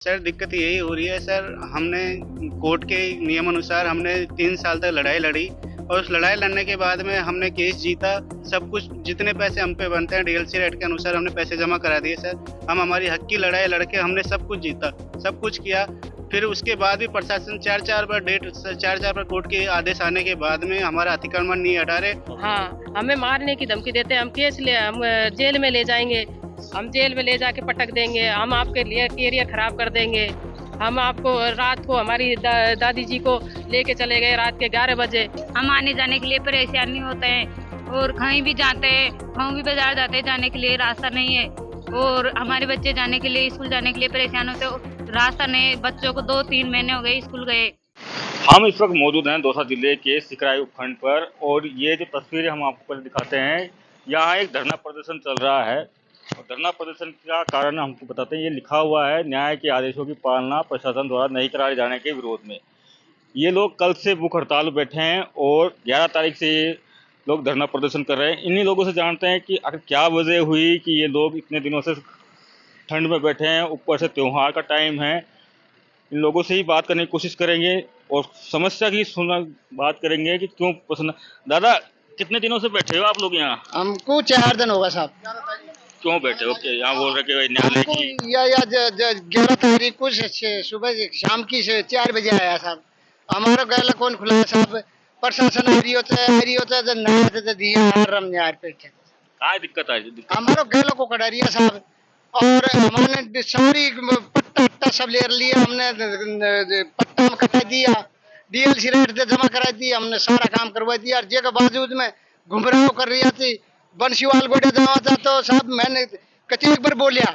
Sir दिक्कत यही हो रही है सर, हमने कोर्ट के नियम अनुसार हमने 3 साल तक लड़ाई लड़ी और उस लड़ाई लड़ने के बाद में हमने केस जीता। सब कुछ जितने पैसे हम पे बनते हैं डीएलसी रेट के अनुसार हमने पैसे जमा करा दिए सर। हम हमारी हक की लड़ाई लड़के हमने सब कुछ जीता, सब कुछ किया। फिर उसके बाद भी प्रशासन 4-4 बार 4-4 बार कोर्ट के आदेश आने के बाद में हमारा अतिक्रमण नहीं हटा रहे। हाँ, हमें मारने की धमकी देते हैं, हम जेल में ले जाएंगे, हम जेल में ले जाके पटक देंगे, हम आपके लिए कैरियर खराब कर देंगे। हम आपको रात को हमारी दादी जी को लेके चले गए रात के 11 बजे। हम आने जाने के लिए परेशानी होते हैं और कहीं भी जाते हैं, कहीं भी बाजार जाते हैं, जाने के लिए रास्ता नहीं है और हमारे बच्चे जाने के लिए स्कूल जाने के लिए परेशान होते हैं, रास्ता नहीं। बच्चों को 2-3 महीने हो गए स्कूल गए। हम इस वक्त मौजूद हैं दौसा जिले के सिकराई उपखंड पर और ये जो तस्वीरें हम आपको पहले दिखाते हैं, यहाँ एक धरना प्रदर्शन चल रहा है और धरना प्रदर्शन का कारण हमको बताते हैं। ये लिखा हुआ है न्याय के आदेशों की पालना प्रशासन द्वारा नहीं कराए जाने के विरोध में। ये लोग कल से भूख हड़ताल पर बैठे हैं और 11 तारीख से ये लोग धरना प्रदर्शन कर रहे हैं। इन्हीं लोगों से जानते हैं कि आखिर क्या वजह हुई कि ये लोग इतने दिनों से ठंड में बैठे हैं, ऊपर से त्योहार का टाइम है। इन लोगों से ही बात करने की कोशिश करेंगे और समस्या की बात करेंगे कि क्यों पसंद। दादा कितने दिनों से बैठे हो आप लोग यहाँ? हमको 4 दिन होगा साहब। क्यों बैठे हो? क्या यहाँ बोल रहे कि न्यायालय हमको की या 11 तारीख को सुबह शाम की से 4 बजे आया साहब। हमारा गैला कौन खुला है साहब? प्रशासन आ रही होता है तो ना तो दिया रम न्याय पे क्या दिक्कत है? हमारा गैला को कटा रही है साहब और हमने सारी पट्टा अट्टा सब ले लिया, हमने पट्टा में कटा दिया, डीएलसी रेट से जमा करा दिया, हमने सारा काम करवा दिया और जे के बावजूद में घुमराव कर रही थी। बंसीवाल गोडे जावा था तो साहब मैंने कचेरी पर बोलिया।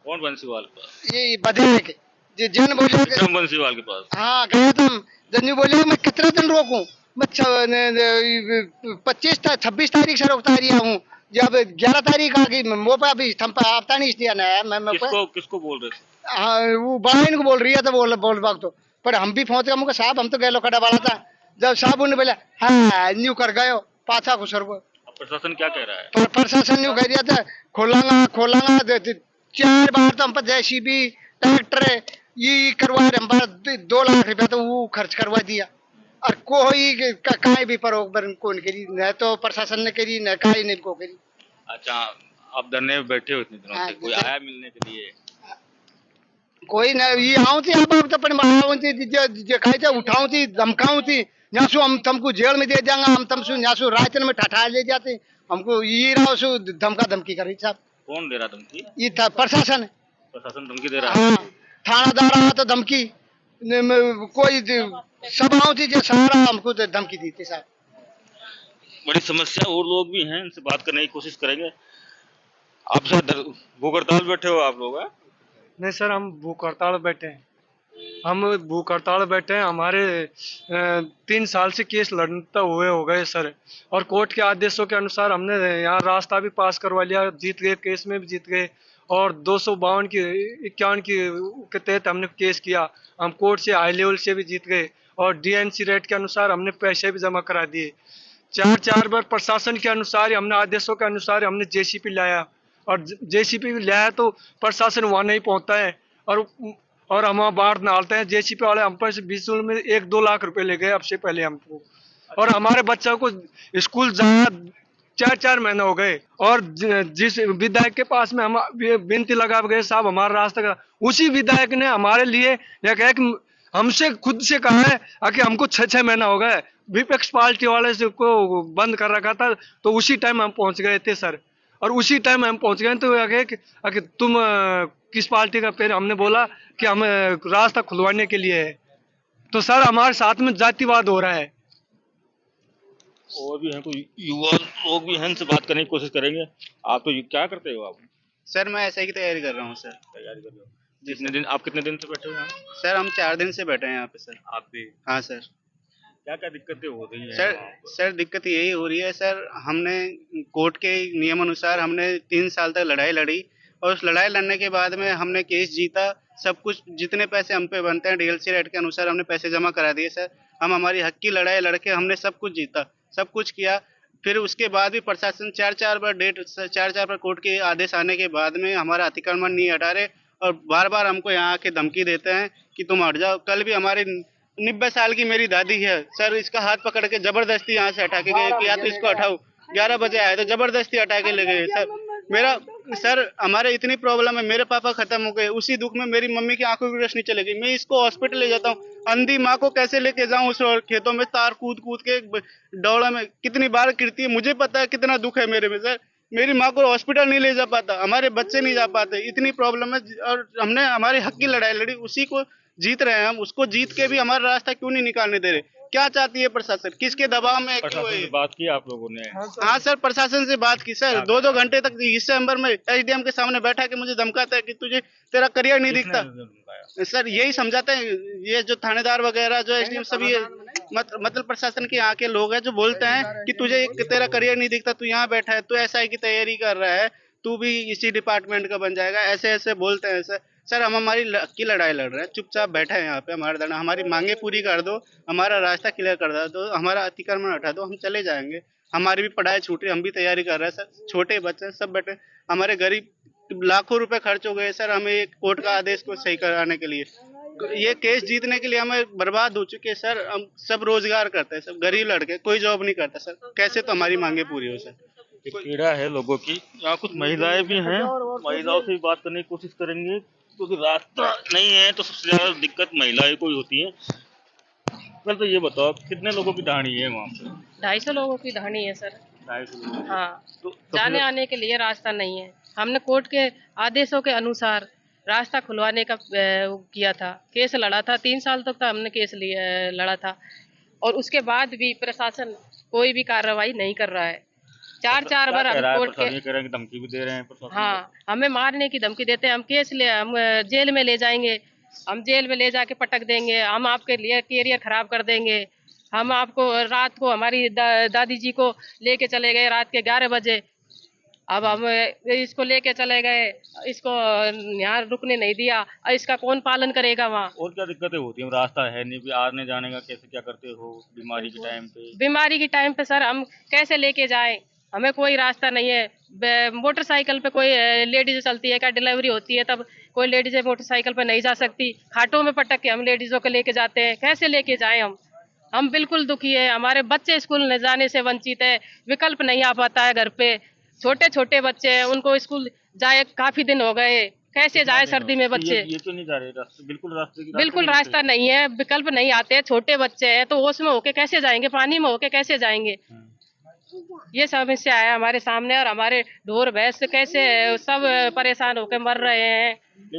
कौन बंसीवाल पास? ये बधे के जन बोलिया विक्रम बंसीवाल के पास। हाँ गया था। जन बोलिया मैं कितना दिन रोकूं? मैं 26 तारीख से रोकता रही हूँ, जब 11 तारीख आ गई मोपा भी थंपा आता नहीं दिया ना मैं किसको बोल रहे थे? हाँ वो बहन को बोल रही है तो बोल बाग तो पर हम भी पहुंच गए। मुझे साहब हम तो गए खड़ा वाला था। जब साहब उन्होंने बोला हाँ न्यू कर गए पाछा खुसर को। प्रशासन क्या कह रहा है? प्रशासन न्यू कह दिया था खोलांगा 4 बार तो हम पर जेसीबी ट्रैक्टर ये करवा रहे, हम पर 2 लाख रुपया तो वो खर्च करवा दिया और कोई कहीं भी परोग कौन करी, न तो प्रशासन ने करी न कहीं ने को करी। अच्छा, आप धरने में बैठे हो इतने दिनों हाँ, से, कोई आया मिलने के लिए? कोई न ये आऊं थी अब तो पर माराऊं थी जो कहे थे उठाऊं थी धमकाऊं थी, न्यासु हम तुमको जेल में दे देंगे, हम तुमसे न्यासु रायतन में ठठा ले जाते। हमको ये रहा सु धमका धमकी कर रही साहब। कौन दे रहा धमकी? ये था प्रशासन। प्रशासन धमकी दे रहा है? हाँ थानादार आया तो धमकी कोई सभाओं थी जो सारा हमको तो धमकी दी थी साहब। बड़ी समस्या और लोग भी हैं, इनसे बात करने की कोशिश करेंगे। आप सर भूख हड़ताल बैठे हो आप लोग? नहीं सर, हम भूख हड़ताल बैठे हैं। हम भूख हड़ताल बैठे हैं, हमारे 3 साल से केस लड़ते हुए हो गए सर और कोर्ट के आदेशों के अनुसार हमने यहाँ रास्ता भी पास करवा लिया, जीत गए, केस में भी जीत गए और 252 की 51 की के तहत हमने केस किया। हम कोर्ट से हाई लेवल से भी जीत गए और डीएनसी रेट के अनुसार हमने पैसे भी जमा करा दिए। 4 बार प्रशासन के अनुसार हमने आदेशों के अनुसार हमने जेसीपी लाया और जेसीपी लाया तो प्रशासन वहाँ नहीं पहुँचता है और हम वहाँ बाढ़ डालते हैं। जेसीपी वाले हम पर 20 में 1-2 लाख रुपए ले गए अब से पहले हमको और हमारे बच्चों को स्कूल जाना 4-4 महीने हो गए और जिस विधायक के पास में हम विनती लगा गए साहब हमारा रास्ता का, उसी विधायक ने हमारे लिए यह कहा कि हमसे खुद से कहा है कि हमको 6-6 महीना हो गए, विपक्ष पार्टी वाले से को बंद कर रखा था तो उसी टाइम हम पहुंच गए थे सर और उसी टाइम हम पहुंच गए तो कि तुम किस पार्टी का? फिर हमने बोला कि हम रास्ता खुलवाने के लिए है। तो सर हमारे साथ में जातिवाद हो रहा है। और भी हैं कोई युवा लोग भी हैं, इनसे बात करने की कोशिश करेंगे। आप तो क्या करते हो आप? सर मैं ऐसे ही की तैयारी कर रहा हूँ सर। तैयारी कर रहे हो? जितने दिन आप कितने दिन से बैठे हो यहाँ? सर हम 4 दिन से बैठे हैं यहाँ पे सर। आप भी? हाँ सर। क्या क्या दिक्कतें हो रही हैं सर दिक्कत यही हो रही है सर, हमने कोर्ट के नियम अनुसार हमने 3 साल तक लड़ाई लड़ी और उस लड़ाई लड़ने के बाद में हमने केस जीता। सब कुछ जितने पैसे हम पे बनते हैं डीएलसी रेट के अनुसार हमने पैसे जमा करा दिए सर। हम हमारी हक की लड़ाई लड़के हमने सब कुछ जीता, सब कुछ किया। फिर उसके बाद भी प्रशासन 4-4 बार कोर्ट के आदेश आने के बाद में हमारा अतिक्रमण नहीं हटा रहे और बार बार हमको यहाँ आके धमकी देते हैं कि तुम हट जाओ। कल भी हमारे 90 साल की मेरी दादी है सर, इसका हाथ पकड़ के जबरदस्ती यहाँ से हटा के गए कि या तो इसको हटाओ। 11 बजे आए तो जबरदस्ती हटा के ले गए सर। मेरा सर हमारे इतनी प्रॉब्लम है, मेरे पापा खत्म हो गए, उसी दुख में मेरी मम्मी की आंखों की रोशनी चले गई। मैं इसको हॉस्पिटल ले जाता हूँ, अंधी माँ को कैसे लेके जाऊं उस खेतों में तार कूद कूद के दौड़ा में कितनी बार गिरती है, मुझे पता है कितना दुख है मेरे में सर। मेरी माँ को हॉस्पिटल नहीं ले जा पाता, हमारे बच्चे नहीं जा पाते, इतनी प्रॉब्लम है। और हमने हमारे हक की लड़ाई लड़ी, उसी को जीत रहे हैं हम, उसको जीत के भी हमारा रास्ता क्यों नहीं निकालने दे रहे? क्या चाहती है प्रशासन, किसके दबाव में क्यों प्रशासन है? से बात की आप लोगों ने? हाँ सर, प्रशासन से बात की सर, 2-2 घंटे तक इस चैम्बर में एसडीएम के सामने बैठा के मुझे धमकाता है कि तुझे तेरा करियर नहीं दिखता। सर यही समझाते हैं ये जो थानेदार वगैरह जो एसडीएम सब ये मतलब प्रशासन के यहाँ के लोग हैं जो बोलते हैं कि तुझे तेरा करियर नहीं दिखता, तू यहाँ बैठा है, तू एसआई की तैयारी कर रहा है, तू भी इसी डिपार्टमेंट का बन जाएगा, ऐसे ऐसे बोलते हैं सर। सर हम हमारी की लड़ाई लड़ रहे हैं, चुपचाप बैठे हैं यहाँ पे, हमारा धरना, हमारी मांगे पूरी कर दो, हमारा रास्ता क्लियर कर दो, हमारा अतिक्रमण हटा दो, हम चले जाएंगे। हमारी भी पढ़ाई छूट रही, हम भी तैयारी कर रहे हैं सर, छोटे बच्चे सब बैठे, हमारे गरीब लाखों रुपए खर्च हो गए सर हमें एक कोर्ट का आदेश को सही कराने के लिए। ये केस जीतने के लिए हमें बर्बाद हो चुके हैं सर। हम सब रोजगार करते हैं, सब गरीब लड़के, कोई जॉब नहीं करता सर, कैसे तो हमारी मांगे पूरी हो सर। एक पीड़ा है लोगों की। यहाँ कुछ महिलाएं भी हैं, महिलाओं से भी बात करने की कोशिश करेंगे, क्योंकि रास्ता नहीं है तो सबसे ज्यादा दिक्कत महिलाएं को ही होती है। पहले तो ये बताओ कितने लोगों की ढाणी है वहाँ पे? 250 लोगों की धरनी है सर। 250 लोग। हाँ, तो जाने आने के लिए रास्ता नहीं है। हमने कोर्ट के आदेशों के अनुसार रास्ता खुलवाने का वो किया था, केस लड़ा था, 3 साल तक तो हमने केस लड़ा था, और उसके बाद भी प्रशासन कोई भी कार्रवाई नहीं कर रहा है। 4-4 बार हम कोर्ट के कह रहे हैं कि धमकी भी दे रहे हैं प्रशासन। हाँ, हमें मारने की धमकी देते हैं, हम जेल में ले जाएंगे, हम जेल में ले जाके पटक देंगे, हम आपके लिए कैरियर खराब कर देंगे। हम आपको रात को हमारी दादी जी को लेके चले गए रात के 11 बजे, अब हम इसको लेके चले गए, इसको यहाँ रुकने नहीं दिया, इसका कौन पालन करेगा वहाँ? और क्या दिक्कतें होती हैं? रास्ता है नहीं, आने जाने का कैसे क्या करते हो बीमारी के टाइम पे? बीमारी के टाइम पे सर हम कैसे लेके जाएं? हमें कोई रास्ता नहीं है। मोटरसाइकिल पे कोई लेडीज चलती है क्या, डिलीवरी होती है तब कोई लेडीज मोटरसाइकिल पे नहीं जा सकती, खाटों में पटक के हम लेडीजों को लेके जाते हैं, कैसे लेके जाएं हम बिल्कुल दुखी है। हमारे बच्चे स्कूल न जाने से वंचित है, विकल्प नहीं आ पाता है घर पे, छोटे छोटे बच्चे हैं, उनको स्कूल जाए काफी दिन हो गए, कैसे जाए सर्दी में बच्चे? ये क्यों नहीं जा रहे रास्ते? बिल्कुल रास्ता नहीं है, विकल्प नहीं आते, छोटे बच्चे हैं तो होश में होके कैसे जाएंगे, पानी में होके कैसे जाएंगे? ये समस्या है हमारे सामने, और हमारे ढोर भैंस कैसे सब परेशान होकर मर रहे हैं।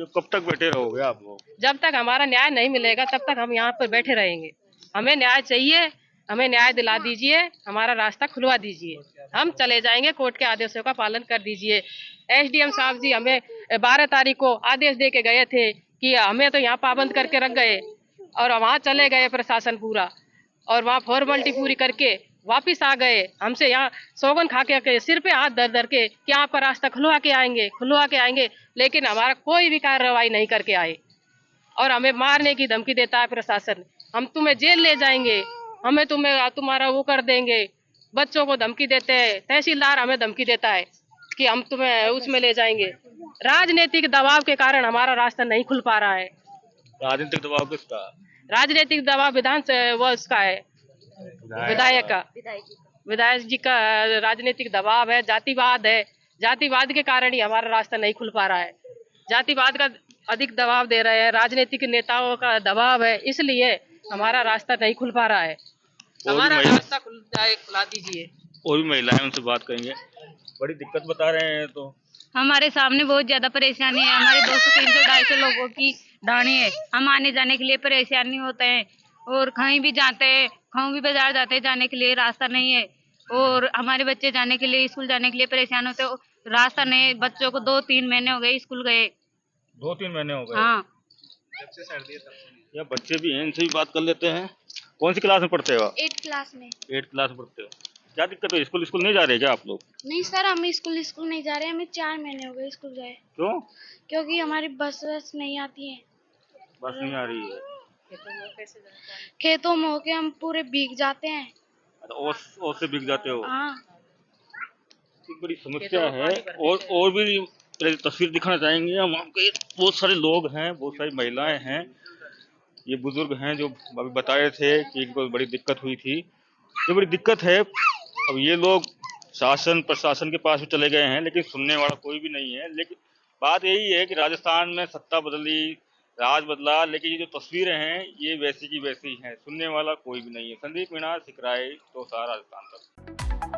कब तक बैठे रहोगे आप लोग? जब तक हमारा न्याय नहीं मिलेगा तब तक हम यहाँ पर बैठे रहेंगे। हमें न्याय चाहिए, हमें न्याय दिला दीजिए, हमारा रास्ता खुलवा दीजिए, हम चले जाएंगे, कोर्ट के आदेशों का पालन कर दीजिए। एसडीएम साहब जी हमें 12 तारीख को आदेश दे के गए थे कि हमें तो यहाँ पाबंद करके रख गए, और वहाँ चले गए प्रशासन पूरा, और वहाँ फॉर्मेलिटी पूरी करके वापिस आ गए। हमसे यहाँ सौगन खा के सिर पे हाथ धर धर के कि आपका रास्ता खुलवा के आएंगे, लेकिन हमारा कोई भी कार्रवाई नहीं करके आए, और हमें मारने की धमकी देता है प्रशासन। हम तुम्हें जेल ले जाएंगे, हमें तुम्हारा वो कर देंगे, बच्चों को धमकी देते हैं, तहसीलदार हमें धमकी देता है कि हम तुम्हें उसमें ले जाएंगे। राजनीतिक दबाव के कारण हमारा रास्ता नहीं खुल पा रहा है। राजनीतिक दबाव किसका? राजनीतिक दबाव उसका है, विधायक जी का राजनीतिक दबाव है, जातिवाद है, जातिवाद के कारण ही हमारा रास्ता नहीं खुल पा रहा है। जातिवाद का अधिक दबाव दे रहे हैं, राजनीतिक नेताओं का दबाव है, इसलिए हमारा रास्ता नहीं खुल पा रहा है। हमारा रास्ता खुला दीजिए। और भी महिलाएं, उनसे बात करेंगे, बड़ी दिक्कत बता रहे हैं। तो हमारे सामने बहुत ज्यादा परेशानी है, हमारे 200-300-250 लोगों की ढाणी है, हम आने जाने के लिए परेशानी होते हैं, और कहीं भी जाते हैं, कहीं भी बाजार जाते हैं, जाने के लिए रास्ता नहीं है, और हमारे बच्चे जाने के लिए स्कूल जाने के लिए परेशान होते हैं, रास्ता नहीं। बच्चों को 2-3 महीने हो गए स्कूल गए। 2-3 महीने हो गए? हाँ, जब से सर्दी है तब से। या बच्चे भी हैं, इनसे भी बात कर लेते हैं। कौन सी क्लास में पढ़ते हो? 8th क्लास में। 8th क्लास में पढ़ते हो। क्या दिक्कत है? स्कूल नहीं जा रहे क्या आप लोग? नहीं सर, हम स्कूल नहीं जा रहे, हमें 4 महीने हो गए स्कूल गए। क्यों? क्योंकि हमारी बस नहीं आती है, बस नहीं आ रही है। खेतों में होके हम पूरे भीग जाते हैं। ओस से भीग जाते हो? हाँ, एक बड़ी समस्या है। और भी तस्वीर दिखाना चाहेंगे हम आपको। ये बहुत सारे लोग हैं, बहुत सारी महिलाएं हैं, ये बुजुर्ग हैं जो अभी बता रहे थे कि इनको बड़ी दिक्कत हुई थी। ये बड़ी दिक्कत है। अब ये लोग शासन प्रशासन के पास भी चले गए हैं, लेकिन सुनने वाला कोई भी नहीं है। लेकिन बात यही है कि राजस्थान में सत्ता बदली, राज बदला, लेकिन ये जो तस्वीरें हैं ये वैसी की वैसी हैं, सुनने वाला कोई भी नहीं है। संदीप मीणा, सिकराई, दौसा, राजस्थान तक।